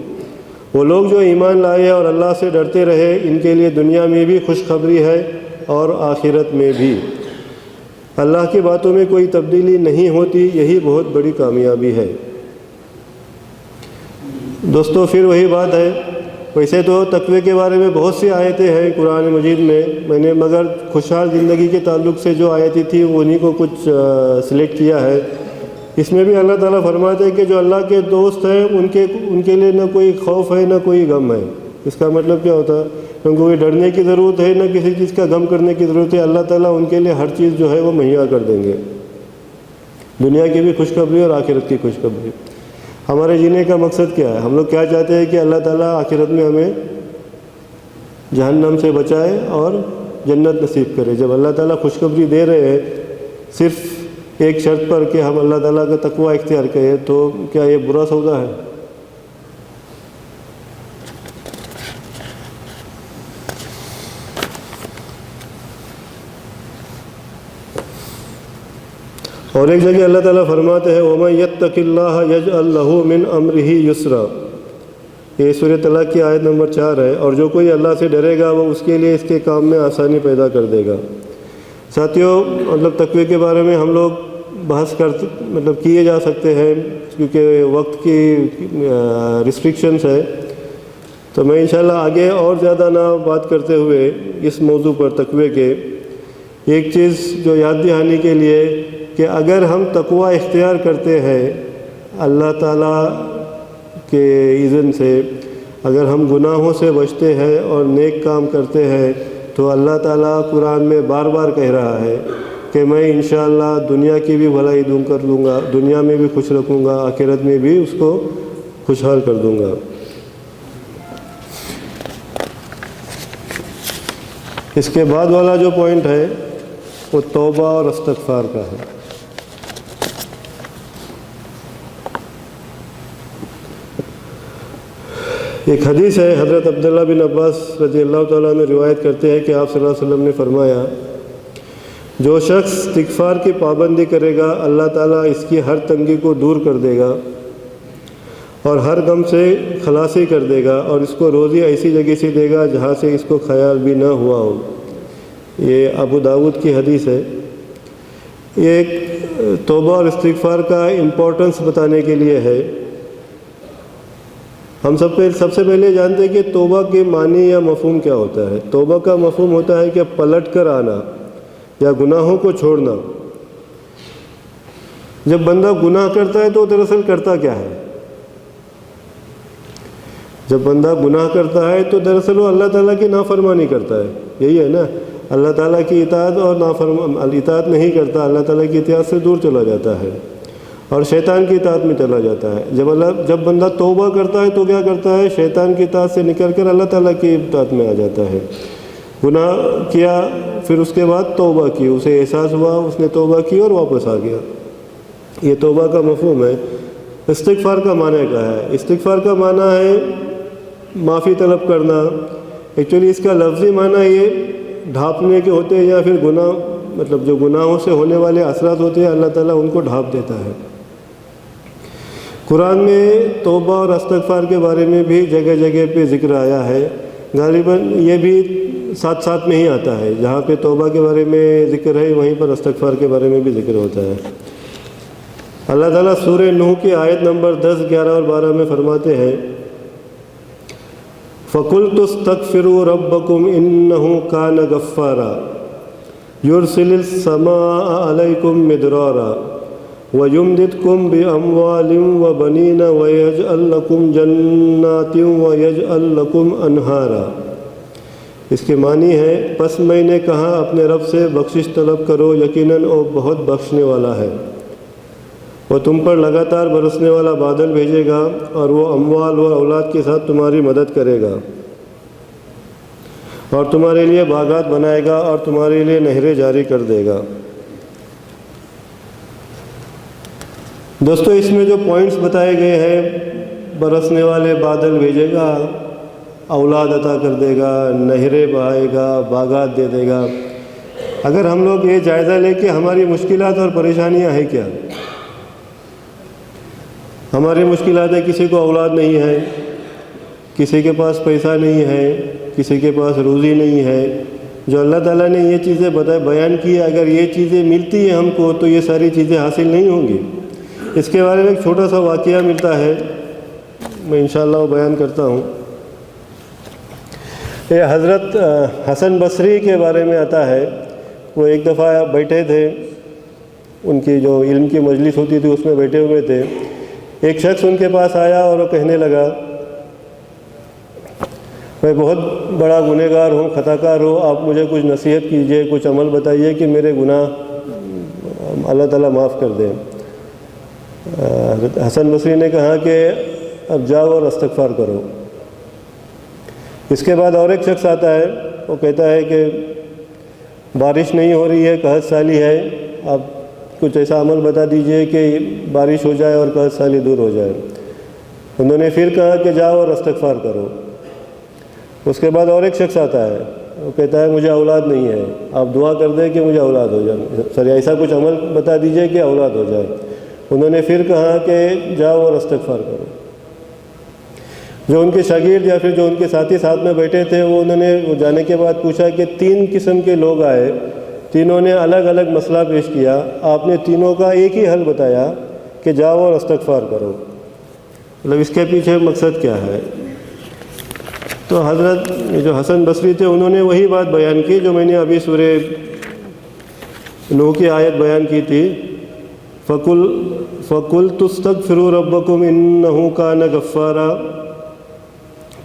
وہ لوگ جو ایمان لائے اور اللہ سے ڈرتے رہے ان کے لیے دنیا میں بھی خوشخبری ہے اور آخرت میں بھی. اللہ کی باتوں میں کوئی تبدیلی نہیں ہوتی، یہی بہت بڑی کامیابی ہے. دوستو پھر وہی بات ہے، ویسے تو تقوی کے بارے میں بہت سی آیتیں ہیں قرآن مجید میں نے مگر خوشحال زندگی کے تعلق سے جو آیتیں تھی انہی کو کچھ سلیکٹ کیا ہے. اس میں بھی اللہ تعالیٰ فرماتے ہیں کہ جو اللہ کے دوست ہیں ان کے لیے نہ کوئی خوف ہے نہ کوئی غم ہے. اس کا مطلب کیا ہوتا ہے؟ ان کو کوئی ڈرنے کی ضرورت ہے نہ کسی چیز کا غم کرنے کی ضرورت ہے. اللہ تعالیٰ ان کے لیے ہر چیز جو ہے وہ مہیا کر دیں گے، دنیا کی بھی خوشخبری اور آخرت کی خوشخبری. ہمارے جینے کا مقصد کیا ہے؟ ہم لوگ کیا چاہتے ہیں کہ اللہ تعالیٰ آخرت میں ہمیں جہنم سے بچائے اور جنت نصیب کرے. جب اللہ تعالیٰ خوشخبری دے رہے ہیں صرف ایک شرط پر کہ ہم اللہ تعالیٰ کا تقوی اختیار کریں، تو کیا یہ برا سودا ہے؟ اور ایک جگہ اللہ تعالیٰ فرماتے ہیں وَمَن يَتَّقِ اللَّهَ يَجْعَلْ لَهُ مِنْ أَمْرِهِ يُسْرًا. یہ سورہ طلاق کی آیت نمبر 4 ہے. اور جو کوئی اللہ سے ڈرے گا وہ اس کے لیے اس کے کام میں آسانی پیدا کر دے گا. ساتھیوں مطلب تقوی کے بارے میں ہم لوگ بحث کیے جا سکتے ہیں کیونکہ وقت کی ریسٹرکشنز ہے. تو میں انشاءاللہ آگے اور زیادہ نہ بات کرتے ہوئے اس موضوع پر تقوی کے ایک چیز جو یاد دہانی کے لیے کہ اگر ہم تقوی اختیار کرتے ہیں اللہ تعالیٰ کے اذن سے، اگر ہم گناہوں سے بچتے ہیں اور نیک کام کرتے ہیں تو اللہ تعالیٰ قرآن میں بار بار کہہ رہا ہے کہ میں انشاءاللہ دنیا کی بھی بھلائی کر دوں گا، دنیا میں بھی خوش رکھوں گا، آخرت میں بھی اس کو خوشحال کر دوں گا. اس کے بعد والا جو پوائنٹ ہے وہ توبہ اور استغفار کا ہے. ایک حدیث ہے، حضرت عبداللہ بن عباس رضی اللہ تعالیٰ عنہ روایت کرتے ہیں کہ آپ صلی اللہ علیہ وسلم نے فرمایا، جو شخص استغفار کی پابندی کرے گا اللہ تعالیٰ اس کی ہر تنگی کو دور کر دے گا اور ہر غم سے خلاصی کر دے گا، اور اس کو روزی ایسی جگہ سے دے گا جہاں سے اس کو خیال بھی نہ ہوا ہو۔ یہ ابو داؤد کی حدیث ہے۔ یہ ایک توبہ اور استغفار کا امپورٹنس بتانے کے لیے ہے۔ ہم سب سے پہلے جانتے ہیں کہ توبہ کے معنی یا مفہوم کیا ہوتا ہے۔ توبہ کا مفہوم ہوتا ہے کہ پلٹ کر آنا یا گناہوں کو چھوڑنا۔ جب بندہ گناہ کرتا ہے تو دراصل کرتا کیا ہے؟ جب بندہ گناہ کرتا ہے تو دراصل وہ اللہ تعالیٰ کی نافرمانی کرتا ہے، یہی ہے نا۔ اللہ تعالیٰ کی اطاعت اور اطاعت نہیں کرتا، اللہ تعالیٰ کی اطاعت سے دور چلا جاتا ہے اور شیطان کی اطاعت میں چلا جاتا ہے۔ جب بندہ توبہ کرتا ہے تو کیا کرتا ہے؟ شیطان کی اطاعت سے نکل کر اللہ تعالیٰ کی اطاعت میں آ جاتا ہے۔ گناہ کیا، پھر اس کے بعد توبہ کی، اسے احساس ہوا، اس نے توبہ کی اور واپس آ گیا۔ یہ توبہ کا مفہوم ہے۔ استغفار کا معنی کیا ہے؟ استغفار کا معنی ہے معافی طلب کرنا۔ ایکچولی اس کا لفظی معنی یہ ڈھانپنے کے ہوتے ہیں، یا پھر گناہ مطلب جو گناہوں سے ہونے والے اثرات ہوتے ہیں اللہ تعالیٰ ان کو ڈھانپ دیتا ہے۔ قرآن میں توبہ اور استغفار کے بارے میں بھی جگہ جگہ پہ ذکر آیا ہے۔ غالباً یہ بھی ساتھ ساتھ میں ہی آتا ہے، جہاں پہ توبہ کے بارے میں ذکر ہے وہیں پر استغفار کے بارے میں بھی ذکر ہوتا ہے۔ اللہ تعالیٰ سورہ نوح کی آیت نمبر 10، 11 اور 12 میں فرماتے ہیں، فَقُلْتُ اسْتَغْفِرُوا رَبَّكُمْ إِنَّهُ كَانَ غَفَّارًا يُرْسِلِ السَّمَاءَ عَلَيْكُمْ مِدْرَارًا وَيُمْدِدْكُمْ بِأَمْوَالٍ وَبَنِينَ وَيَجْعَلْ لَكُمْ جَنَّاتٍ وَيَجْعَلْ لَكُمْ أَنْهَارًا۔ اس کے معنی ہے، پس میں نے کہا اپنے رب سے بخشش طلب کرو، یقیناً وہ بہت بخشنے والا ہے۔ وہ تم پر لگاتار برسنے والا بادل بھیجے گا اور وہ اموال و اولاد کے ساتھ تمہاری مدد کرے گا اور تمہارے لیے باغات بنائے گا اور تمہارے لیے نہریں جاری کر دے گا۔ دوستو، اس میں جو پوائنٹس بتائے گئے ہیں، برسنے والے بادل بھیجے گا، اولاد عطا کر دے گا، نہریں بہائے گا، باغات دے دے گا۔ اگر ہم لوگ یہ جائزہ لیں کہ ہماری مشکلات اور پریشانیاں ہیں کیا؟ ہماری مشکلات ہے کسی کو اولاد نہیں ہے، کسی کے پاس پیسہ نہیں ہے، کسی کے پاس روزی نہیں ہے۔ جو اللہ تعالیٰ نے یہ چیزیں بیان کی، اگر یہ چیزیں ملتی ہیں ہم کو تو یہ ساری چیزیں حاصل نہیں ہوں گی۔ اس کے بارے میں ایک چھوٹا سا واقعہ ملتا ہے، میں انشاءاللہ وہ بیان کرتا ہوں۔ یہ حضرت حسن بصری کے بارے میں آتا ہے۔ وہ ایک دفعہ بیٹھے تھے، ان کی جو علم کی مجلس ہوتی تھی اس میں بیٹھے ہوئے تھے۔ ایک شخص ان کے پاس آیا اور وہ کہنے لگا، میں بہت بڑا گنہگار ہوں، خطا کار ہوں، آپ مجھے کچھ نصیحت کیجئے، کچھ عمل بتائیے کہ میرے گناہ اللہ تعالیٰ معاف کر دیں۔ حسن بصری نے کہا کہ اب جاؤ اور استغفار کرو۔ اس کے بعد اور ایک شخص آتا ہے، وہ کہتا ہے کہ بارش نہیں ہو رہی ہے، قحط سالی ہے، آپ کچھ ایسا عمل بتا دیجئے کہ بارش ہو جائے اور قحط سالی دور ہو جائے۔ انہوں نے پھر کہا کہ جاؤ اور استغفار کرو۔ اس کے بعد اور ایک شخص آتا ہے، وہ کہتا ہے مجھے اولاد نہیں ہے، آپ دعا کر دیں کہ مجھے اولاد ہو جائے، ایسا کچھ عمل بتا دیجئے کہ اولاد ہو جائے۔ انہوں نے پھر کہا کہ جاؤ اور استغفار کرو۔ جو ان کے شاگرد یا پھر جو ان کے ساتھی ساتھ میں بیٹھے تھے، انہوں نے جانے کے بعد پوچھا کہ 3 قسم کے لوگ آئے، تینوں نے الگ الگ مسئلہ پیش کیا، آپ نے تینوں کا ایک ہی حل بتایا کہ جاؤ اور استغفار کرو۔ مطلب اس کے پیچھے مقصد کیا ہے؟ تو حضرت جو حسن بصری تھے انہوں نے وہی بات بیان کی جو میں نے ابھی سورہ نوح کی آیت بیان کی تھی، فَقُلْتُ اسْتَغْفِرُوا رَبَّكُمْ إِنَّهُ كَانَ غَفَّارًا،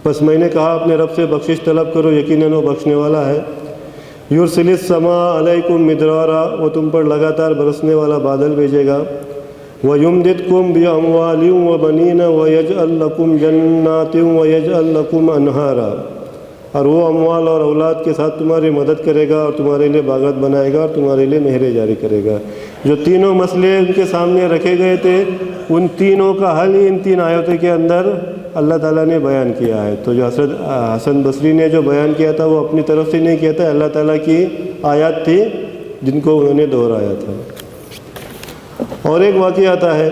بس میں نے کہا اپنے رب سے بخشش طلب کرو، یقیناً وہ بخشنے والا ہے۔ یرسل السماء علیکم مدرارا، وہ تم پر لگاتار برسنے والا بادل بھیجے گا۔ وَيُمْدِدْكُمْ بِأَمْوَالٍ وَبَنِينَ وَيَجْعَلْ لَكُمْ جَنَّاتٍ وَيَجْعَلْ لَكُمْ أَنْهَارًا، اور وہ اموال اور اولاد کے ساتھ تمہاری مدد کرے گا اور تمہارے لیے باغات بنائے گا اور تمہارے لیے نہریں جاری کرے گا۔ جو تینوں مسئلے ان کے سامنے رکھے گئے تھے، ان تینوں کا حل ہی ان 3 آیتوں کے اندر اللہ تعالیٰ نے بیان کیا ہے. تو جو حضرت حسن بصری نے جو بیان کیا تھا وہ اپنی طرف سے نہیں کیا تھا، اللہ تعالیٰ کی آیات تھی جن کو انہوں نے دہرایا تھا. اور ایک واقعہ آتا ہے،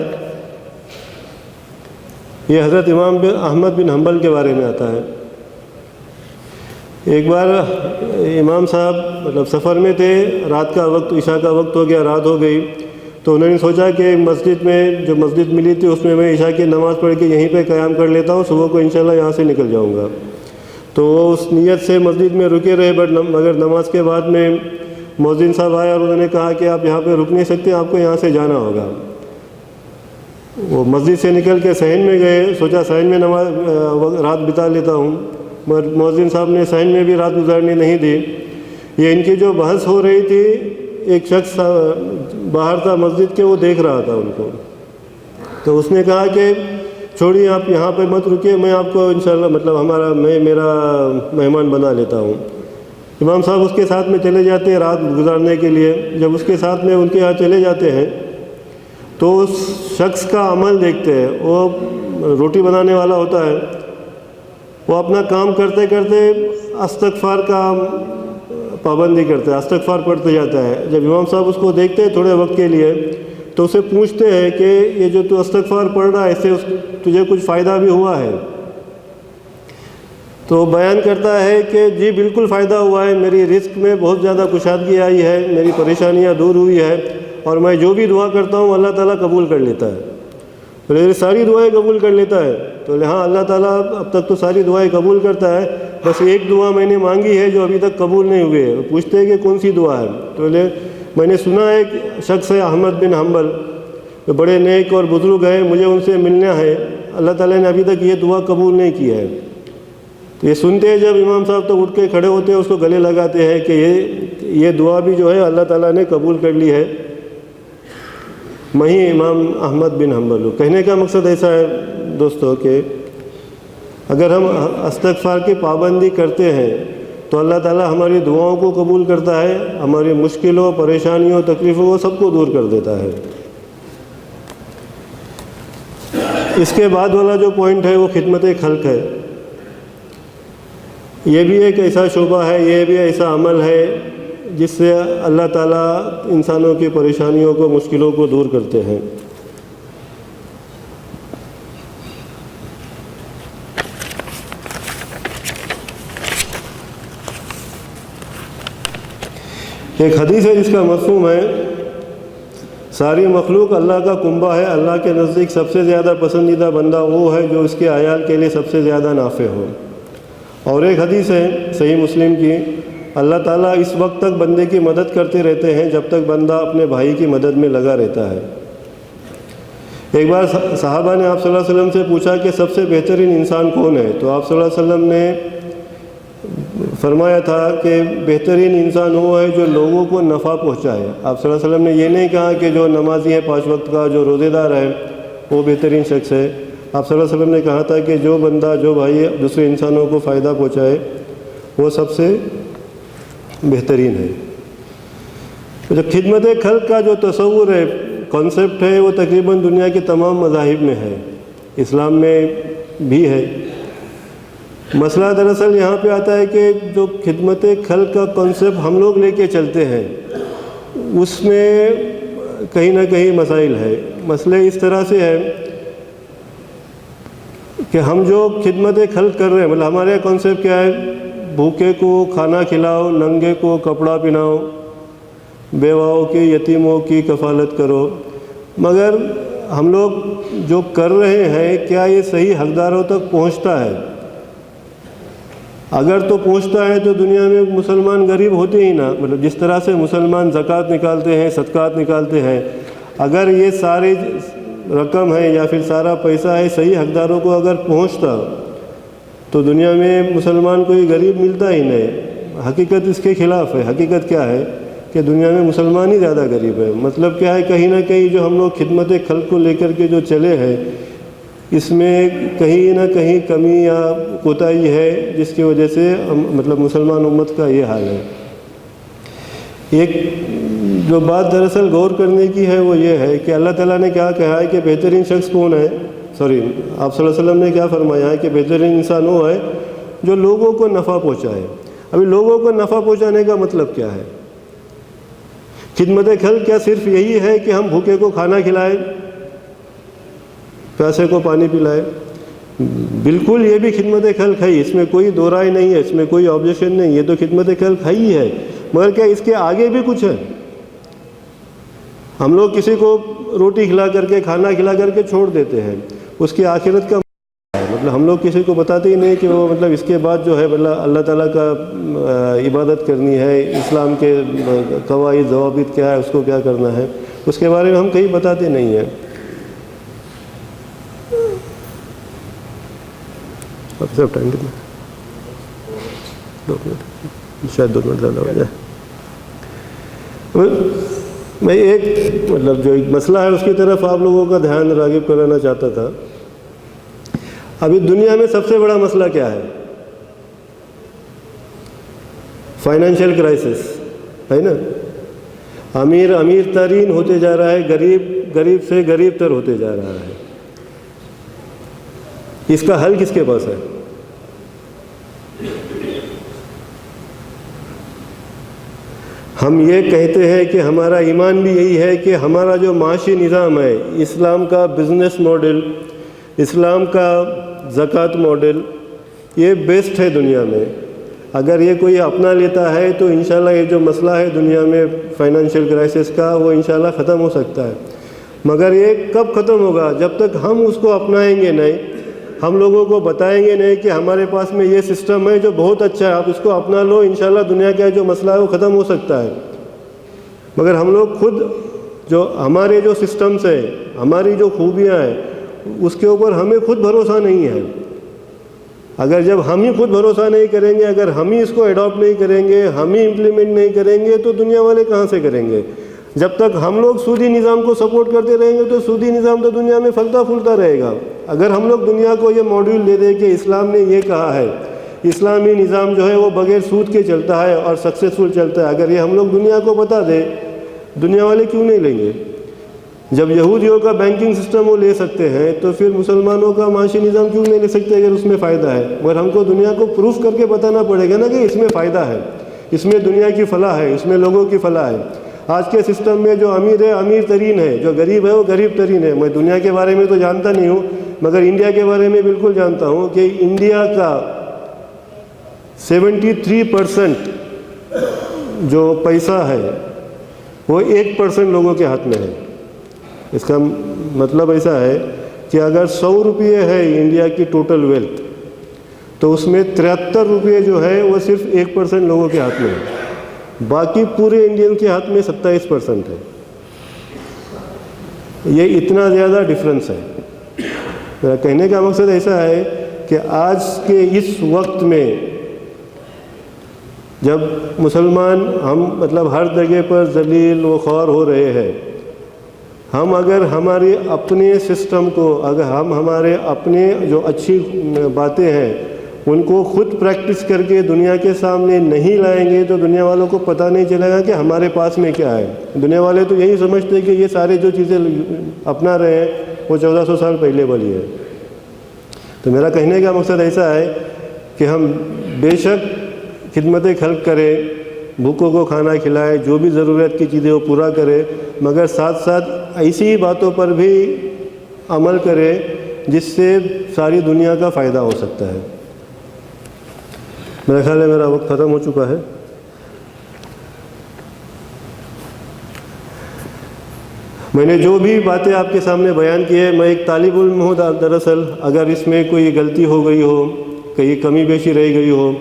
یہ حضرت امام احمد بن حنبل کے بارے میں آتا ہے. ایک بار امام صاحب مطلب سفر میں تھے، رات کا وقت، عشاء کا وقت ہو گیا، رات ہو گئی، تو انہوں نے سوچا کہ مسجد میں جو مسجد ملی تھی اس میں میں عشاء کی نماز پڑھ کے یہیں پہ قیام کر لیتا ہوں، صبح کو انشاءاللہ یہاں سے نکل جاؤں گا. تو وہ اس نیت سے مسجد میں رکے رہے، مگر نماز کے بعد میں مؤذن صاحب آئے اور انہوں نے کہا کہ آپ یہاں پہ رک نہیں سکتے، آپ کو یہاں سے جانا ہوگا. وہ مسجد سے نکل کے صحن میں گئے، سوچا صحن میں رات بتا لیتا ہوں، مگر مؤذن صاحب نے صحن میں بھی رات گزارنے نہیں دی. یہ ان کی جو بحث ہو رہی تھی، ایک شخص باہر تھا مسجد کے، وہ دیکھ رہا تھا ان کو. تو اس نے کہا کہ چھوڑیے، آپ یہاں پہ مت رکیے، میں آپ کو انشاءاللہ مطلب میرا مہمان بنا لیتا ہوں. امام صاحب اس کے ساتھ میں چلے جاتے ہیں رات گزارنے کے لیے. جب اس کے ساتھ میں ان کے یہاں چلے جاتے ہیں تو اس شخص کا عمل دیکھتے ہیں. وہ روٹی بنانے والا ہوتا ہے، وہ اپنا کام کرتے کرتے استغفار کا پابندی کرتا ہے، استغفار پڑھتے جاتا ہے. جب امام صاحب اس کو دیکھتے ہیں تھوڑے وقت کے لیے تو اسے پوچھتے ہیں کہ یہ جو تو استغفار پڑھ رہا ہے، اس سے تجھے کچھ فائدہ بھی ہوا ہے؟ تو بیان کرتا ہے کہ جی بالکل فائدہ ہوا ہے، میری رزق میں بہت زیادہ کشادگی آئی ہے، میری پریشانیاں دور ہوئی ہے، اور میں جو بھی دعا کرتا ہوں اللہ تعالیٰ قبول کر لیتا ہے. میری ساری دعائیں قبول کر لیتا ہے. تو ہاں، اللہ تعالیٰ اب تک تو ساری دعائیں قبول کرتا ہے، بس ایک دعا میں نے مانگی ہے جو ابھی تک قبول نہیں ہوئی ہے. پوچھتے ہیں کہ کون سی دعا ہے؟ تو میں نے سنا ہے ایک شخص ہے احمد بن حنبل، جو بڑے نیک اور بزرگ ہیں، مجھے ان سے ملنا ہے، اللہ تعالیٰ نے ابھی تک یہ دعا قبول نہیں کی ہے. تو یہ سنتے ہیں جب امام صاحب تو اٹھ کے کھڑے ہوتے ہیں، اس کو گلے لگاتے ہیں کہ یہ دعا بھی جو ہے اللہ تعالیٰ نے قبول کر لی ہے. میں ہی امام احمد بن حنبل ہوں. کہنے کا مقصد ایسا ہے دوستو کہ اگر ہم استغفار کی پابندی کرتے ہیں تو اللہ تعالیٰ ہماری دعاؤں کو قبول کرتا ہے، ہماری مشکلوں، پریشانیوں، تکلیفوں کو سب کو دور کر دیتا ہے. اس کے بعد والا جو پوائنٹ ہے وہ خدمت خلق ہے. یہ بھی ایک ایسا شعبہ ہے، یہ بھی ایسا عمل ہے جس سے اللہ تعالیٰ انسانوں کی پریشانیوں کو، مشکلوں کو دور کرتے ہیں. ایک حدیث ہے جس کا مفہوم ہے ساری مخلوق اللہ کا کنبہ ہے، اللہ کے نزدیک سب سے زیادہ پسندیدہ بندہ وہ ہے جو اس کے عیال کے لیے سب سے زیادہ نافع ہو. اور ایک حدیث ہے صحیح مسلم کی، اللہ تعالیٰ اس وقت تک بندے کی مدد کرتے رہتے ہیں جب تک بندہ اپنے بھائی کی مدد میں لگا رہتا ہے. ایک بار صحابہ نے آپ صلی اللہ علیہ وسلم سے پوچھا کہ سب سے بہترین انسان کون ہے؟ تو آپ صلی اللہ علیہ وسلم نے فرمایا تھا کہ بہترین انسان وہ ہے جو لوگوں کو نفع پہنچائے. آپ صلی اللہ علیہ وسلم نے یہ نہیں کہا کہ جو نمازی ہے 5 وقت کا، جو روزے دار ہے وہ بہترین شخص ہے. آپ صلی اللہ علیہ وسلم نے کہا تھا کہ جو بندہ، جو بھائی دوسرے انسانوں کو فائدہ پہنچائے وہ سب سے بہترین ہے. جو خدمت خلق کا جو تصور ہے، کانسیپٹ ہے، وہ تقریباً دنیا کے تمام مذاہب میں ہے، اسلام میں بھی ہے. مسئلہ دراصل یہاں پہ آتا ہے کہ جو خدمت خلق کا کانسیپٹ ہم لوگ لے کے چلتے ہیں اس میں کہیں نہ کہیں مسائل ہے. مسئلے اس طرح سے ہے کہ ہم جو خدمت خلق کر رہے ہیں، مطلب ہمارے کانسیپٹ کیا ہے؟ بھوکے کو کھانا کھلاؤ، ننگے کو کپڑا پہناؤ، بیواؤں کی، یتیموں کی کفالت کرو. مگر ہم لوگ جو کر رہے ہیں کیا یہ صحیح حقداروں تک پہنچتا ہے؟ اگر تو پہنچتا ہے تو دنیا میں مسلمان غریب ہوتے ہی نہ. مطلب جس طرح سے مسلمان زکوٰۃ نکالتے ہیں، صدقات نکالتے ہیں، اگر یہ ساری رقم ہے یا پھر سارا پیسہ ہے صحیح حقداروں کو اگر پہنچتا تو دنیا میں مسلمان کوئی غریب ملتا ہی نہیں. حقیقت اس کے خلاف ہے. حقیقت کیا ہے کہ دنیا میں مسلمان ہی زیادہ غریب ہے. مطلب کیا ہے؟ کہیں نہ کہیں جو ہم لوگ خدمت خلق کو لے کر کے جو چلے ہیں اس میں کہیں نہ کہیں کمی یا کوتاہی ہے، جس کی وجہ سے مطلب مسلمان امت کا یہ حال ہے. ایک جو بات دراصل غور کرنے کی ہے وہ یہ ہے کہ اللہ تعالیٰ نے کیا کہا ہے کہ بہترین شخص کون ہے؟ آپ صلی اللہ علیہ وسلم نے کیا فرمایا ہے کہ بہترین انسان وہ ہے جو لوگوں کو نفع پہنچائے۔ ابھی لوگوں کو نفع پہنچانے کا مطلب کیا ہے؟ خدمت خلق کیا صرف یہی ہے کہ ہم بھوکے کو کھانا کھلائیں، پیاسے کو پانی پلائیں؟ بالکل یہ بھی خدمت خلق ہے، اس میں کوئی دو رائے نہیں ہے، اس میں کوئی آبجیکشن نہیں، یہ تو خدمت خلق ہے ہی ہے، مگر کیا اس کے آگے بھی کچھ ہے؟ ہم لوگ کسی کو روٹی کھلا کر کے کھانا کھلا کر کے چھوڑ دیتے ہیں، اس کی آخرت کا مطلب ہم لوگ کسی کو بتاتے ہی نہیں کہ وہ مطلب اس کے بعد جو ہے اللہ تعالیٰ کا عبادت کرنی ہے، اسلام کے قواعد ضوابط کیا ہے، اس کو کیا کرنا ہے، اس کے بارے میں ہم کہیں بتاتے نہیں ہیں۔ اب صرف ٹائم کتنا؟ 2 منٹ، شاید 2 منٹ زیادہ ہو جائے۔ میں ایک مطلب جو ایک مسئلہ ہے اس کی طرف آپ لوگوں کا دھیان راغب کرانا چاہتا تھا۔ ابھی دنیا میں سب سے بڑا مسئلہ کیا ہے؟ فائنینشیل کرائسس ہے نا۔ امیر امیر ترین ہوتے جا رہا ہے، غریب غریب سے غریب تر ہوتے جا رہا ہے۔ اس کا حل کس کے پاس ہے؟ ہم یہ کہتے ہیں کہ ہمارا ایمان بھی یہی ہے کہ ہمارا جو معاشی نظام ہے، اسلام کا بزنس ماڈل، اسلام کا زکوٰۃ ماڈل، یہ بیسٹ ہے دنیا میں۔ اگر یہ کوئی اپنا لیتا ہے تو انشاءاللہ یہ جو مسئلہ ہے دنیا میں فائنینشیل کرائسس کا، وہ انشاءاللہ ختم ہو سکتا ہے۔ مگر یہ کب ختم ہوگا؟ جب تک ہم اس کو اپنائیں گے نہیں، ہم لوگوں کو بتائیں گے نہیں کہ ہمارے پاس میں یہ سسٹم ہے جو بہت اچھا ہے، آپ اس کو اپنا لو، انشاءاللہ دنیا کا جو مسئلہ ہے وہ ختم ہو سکتا ہے۔ مگر ہم لوگ خود جو ہمارے جو سسٹمز ہیں، ہماری جو خوبیاں ہیں، اس کے اوپر ہمیں خود بھروسہ نہیں ہے۔ اگر جب ہم ہی خود بھروسہ نہیں کریں گے، اگر ہم ہی اس کو اڈاپٹ نہیں کریں گے، ہم ہی امپلیمنٹ نہیں کریں گے، تو دنیا والے کہاں سے کریں گے؟ جب تک ہم لوگ سودی نظام کو سپورٹ کرتے رہیں گے تو سودی نظام تو دنیا میں پھلتا پھولتا رہے گا۔ اگر ہم لوگ دنیا کو یہ ماڈیول دے دیں کہ اسلام نے یہ کہا ہے، اسلامی نظام جو ہے وہ بغیر سود کے چلتا ہے اور سکسیسفل چلتا ہے، اگر یہ ہم لوگ دنیا کو بتا دیں، دنیا والے کیوں نہیں لیں گے؟ جب یہودیوں کا بینکنگ سسٹم وہ لے سکتے ہیں تو پھر مسلمانوں کا معاشی نظام کیوں نہیں لے سکتے اگر اس میں فائدہ ہے؟ مگر ہم کو دنیا کو پروف کر کے بتانا پڑے گا نا کہ اس میں فائدہ ہے، اس میں دنیا کی فلاح ہے، اس میں لوگوں کی فلاح ہے۔ آج کے سسٹم میں جو امیر ہے امیر ترین ہے، جو غریب ہے وہ غریب ترین ہے۔ میں دنیا کے بارے میں تو جانتا نہیں ہوں، مگر انڈیا کے بارے میں بالکل جانتا ہوں کہ انڈیا کا 73% جو پیسہ ہے وہ 1% لوگوں کے ہاتھ میں ہے۔ اس کا مطلب ایسا ہے کہ اگر 100 روپے ہے انڈیا کی ٹوٹل ویلتھ، تو اس میں 73 روپے جو ہے وہ صرف 1% لوگوں کے ہاتھ میں ہے، باقی پورے انڈین کے ہاتھ میں 27% ہے۔ یہ اتنا زیادہ ڈفرینس ہے۔ میرا کہنے کا مقصد ایسا ہے کہ آج کے اس وقت میں جب مسلمان ہم مطلب ہر جگہ پر ذلیل و خوار ہو رہے ہیں، ہم اگر ہماری اپنے سسٹم کو، اگر ہم ہمارے اپنے جو اچھی باتیں ہیں ان کو خود پریکٹس کر کے دنیا کے سامنے نہیں لائیں گے تو دنیا والوں کو پتہ نہیں چلے گا کہ ہمارے پاس میں کیا ہے۔ دنیا والے تو یہی سمجھتے ہیں کہ یہ سارے جو چیزیں اپنا رہے ہیں وہ 1400 سال پہلے والی ہے۔ تو میرا کہنے کا مقصد ایسا ہے کہ ہم بے شک خدمت خلق کریں، بھوکوں کو کھانا کھلائے، جو بھی ضرورت کی چیزیں وہ پورا کرے، مگر ساتھ ساتھ ایسی باتوں پر بھی عمل کرے جس سے ساری دنیا کا فائدہ ہو سکتا ہے۔ میرا خیال ہے میرا وقت ختم ہو چکا ہے۔ میں نے جو بھی باتیں آپ کے سامنے بیان کی ہے، میں ایک طالب علم ہوں دراصل، اگر اس میں کوئی غلطی ہو گئی ہو، کہیں کمی بیشی رہ گئی ہو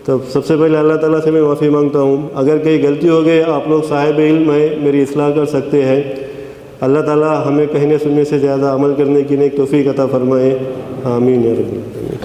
تو سب سے پہلے اللہ تعالیٰ سے میں معافی مانگتا ہوں۔ اگر کہیں غلطی ہو گئی، آپ لوگ صاحب علم ہیں، میری اصلاح کر سکتے ہیں۔ اللہ تعالیٰ ہمیں کہنے سننے سے زیادہ عمل کرنے کی نیک توفیق عطا فرمائے، آمین یا رب العالمین۔